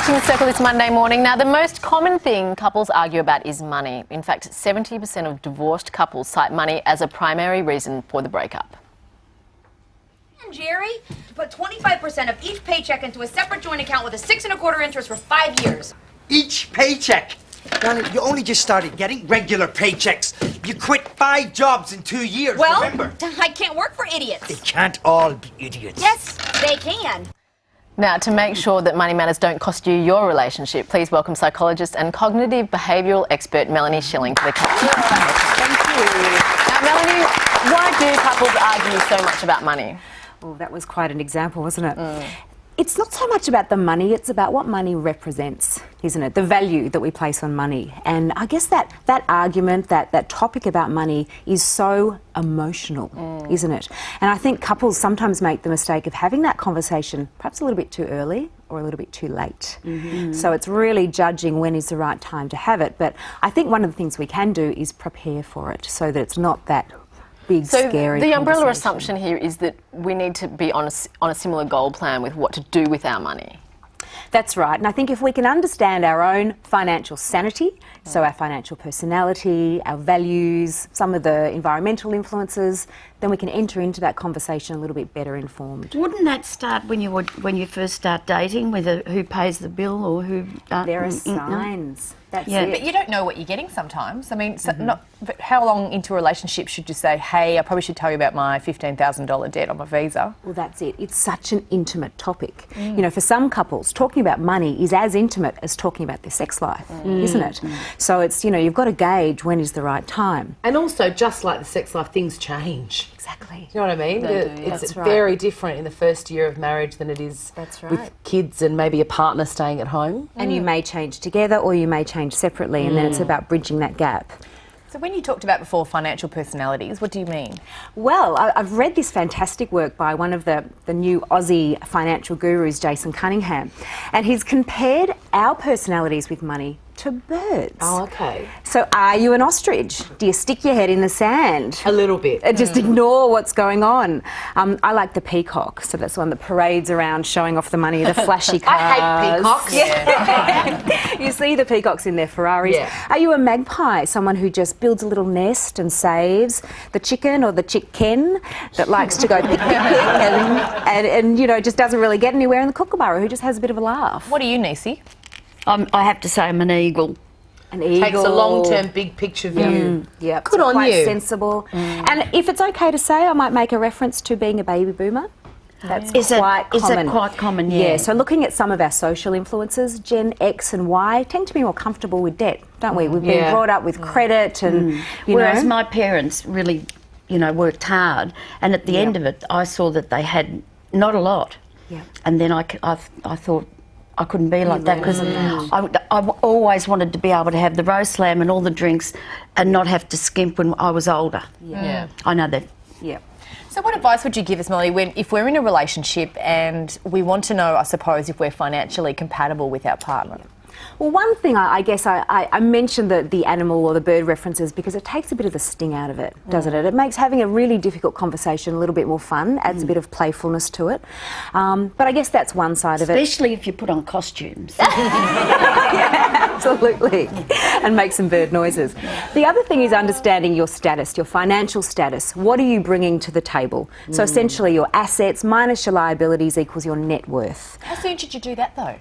watching The Circle this Monday morning. Now, the most common thing couples argue about is money. In fact, 70% of divorced couples cite money as a primary reason for the breakup. And Jerry, to put 25% of each paycheck into a separate joint account with a 6 1/4 interest for 5 years. Each paycheck? Donna, you only just started getting regular paychecks. You quit 5 jobs in 2 years, Well, remember? I can't work for idiots. They can't all be idiots. Yes, they can. Now, to make sure that money matters don't cost you your relationship, please welcome psychologist and cognitive behavioural expert Melanie Schilling to the couch. Thank you. Now, Melanie, why do couples argue so much about money? Oh, that was quite an example, wasn't it? It's not so much about the money, it's about what money represents, isn't it? The value that we place on money. And I guess that argument, that topic about money is so emotional, isn't it? And I think couples sometimes make the mistake of having that conversation perhaps a little bit too early or a little bit too late. So it's really judging when is the right time to have it. But I think one of the things we can do is prepare for it so that it's not that big, scary the umbrella conversation. assumption here is that we need to be on a similar goal plan with what to do with our money. That's right, and I think if we can understand our own financial sanity, so our financial personality, our values, some of the environmental influences, then we can enter into that conversation a little bit better informed. Wouldn't that start when you first start dating, with who pays the bill or who? There are signs. That's Yeah. it. But you don't know what you're getting sometimes. I mean, but how long into a relationship should you say, hey, I probably should tell you about my $15,000 debt on my visa? Well, that's it. It's such an intimate topic. You know, for some couples, talking about money is as intimate as talking about their sex life, isn't it? So it's, you know, you've got to gauge when is the right time. And also, just like the sex life, things change. Exactly. You know what I mean? It's That's right. very different in the first year of marriage than it is That's with right. kids and maybe a partner staying at home. And you may change together or you may change separately, and then it's about bridging that gap. So when you talked about before financial personalities, what do you mean? Well, I've read this fantastic work by one of the new Aussie financial gurus, Jason Cunningham, and he's compared our personalities with money to birds. Oh, okay. So are you an ostrich? Do you stick your head in the sand? A little bit. Just ignore what's going on. I like the peacock, so that's the one that parades around showing off the money, the flashy cars. I hate peacocks. Yeah. You see the peacocks in their Ferraris. Yeah. Are you a magpie, someone who just builds a little nest and saves the chicken or the chicken that likes to go pick, pick, pick and you know, just doesn't really get anywhere, and the kookaburra who just has a bit of a laugh? What are you, Nisi? I have to say I'm an eagle. An eagle. Takes a long-term, big picture view. Yeah, Good on quite you. sensible. And if it's okay to say, I might make a reference to being a baby boomer. That's quite common. Is it quite common? Yeah. Yeah, so looking at some of our social influences, Gen X and Y tend to be more comfortable with debt, don't we? We've been brought up with credit and, you Whereas know. my parents really, worked hard, and at the end of it, I saw that they had not a lot. Yeah. And then I thought I couldn't be like that, because I always wanted to be able to have the roast lamb and all the drinks and not have to skimp when I was older. Yeah. I know that. Yeah. So what advice would you give us, Melanie, if we're in a relationship and we want to know, I suppose, if we're financially compatible with our partner? Well, one thing I guess I mentioned the animal or the bird references because it takes a bit of the sting out of it, doesn't it? It makes having a really difficult conversation a little bit more fun, adds a bit of playfulness to it. But I guess that's one side of it. Especially if you put on costumes. Absolutely. And make some bird noises. The other thing is understanding your status, your financial status. What are you bringing to the table? So essentially your assets minus your liabilities equals your net worth. How soon should you do that, though?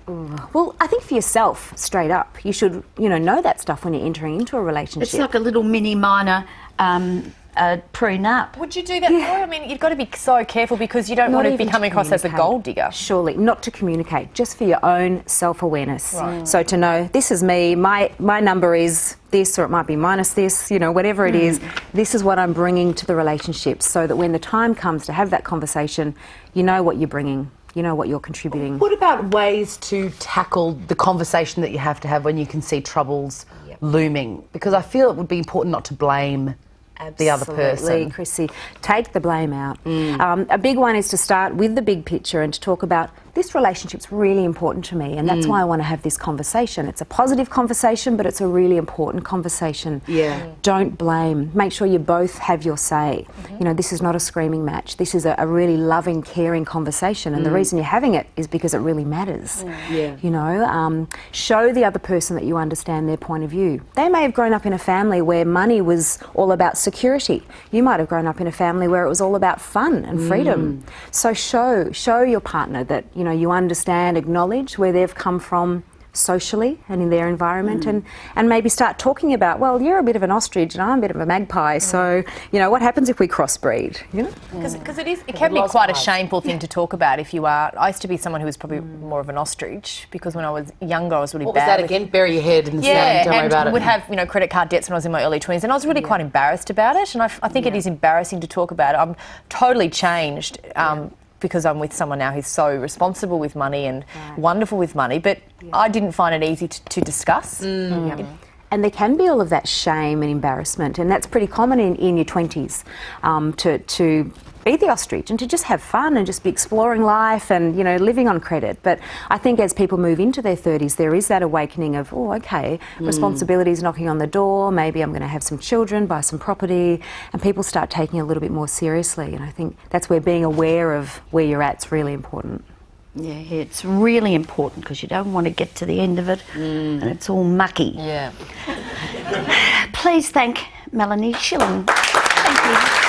Well, I think for yourself, straight up, you should, know that stuff when you're entering into a relationship. It's like a little mini minor prenup. Would you do that for her? I mean, you've got to be so careful because you don't want to be coming across as a gold digger. Surely, not to communicate, just for your own self-awareness. Right. So to know, this is me, my number is this, or it might be minus this, whatever it is, this is what I'm bringing to the relationship, so that when the time comes to have that conversation, you know what you're bringing. You know what you're contributing. What about ways to tackle the conversation that you have to have when you can see troubles looming? Because I feel it would be important not to blame the other person. Absolutely, Chrissy. Take the blame out. A big one is to start with the big picture and to talk about this relationship's really important to me, and that's why I want to have this conversation. It's a positive conversation, but it's a really important conversation. Yeah. Don't blame. Make sure you both have your say. You know, this is not a screaming match. This is a really loving, caring conversation, and the reason you're having it is because it really matters. Yeah. You know, show the other person that you understand their point of view. They may have grown up in a family where money was all about security. You might have grown up in a family where it was all about fun and freedom. So show your partner that, you know, you understand, acknowledge where they've come from socially and in their environment, and maybe start talking about, well, you're a bit of an ostrich and I'm a bit of a magpie, so, you know, what happens if we crossbreed, you know? Because it can be quite a shameful thing to talk about if you are. I used to be someone who was probably more of an ostrich, because when I was younger I was really What was bad that with- again? Bury your head in the Yeah, sand, don't worry and about it. would have, you know, credit card debts when I was in my early 20s, and I was really quite embarrassed about it, and I think it is embarrassing to talk about it. I'm totally changed because I'm with someone now who's so responsible with money and wonderful with money, but I didn't find it easy to discuss. And there can be all of that shame and embarrassment, and that's pretty common in your 20s, to be the ostrich and to just have fun and just be exploring life and, you know, living on credit. But I think as people move into their 30s, there is that awakening of, oh, okay, responsibilities knocking on the door, maybe I'm going to have some children, buy some property, and people start taking it a little bit more seriously. And I think that's where being aware of where you're at is really important. Yeah, it's really important because you don't want to get to the end of it and it's all mucky. Yeah. Please thank Melanie Schilling. Thank you.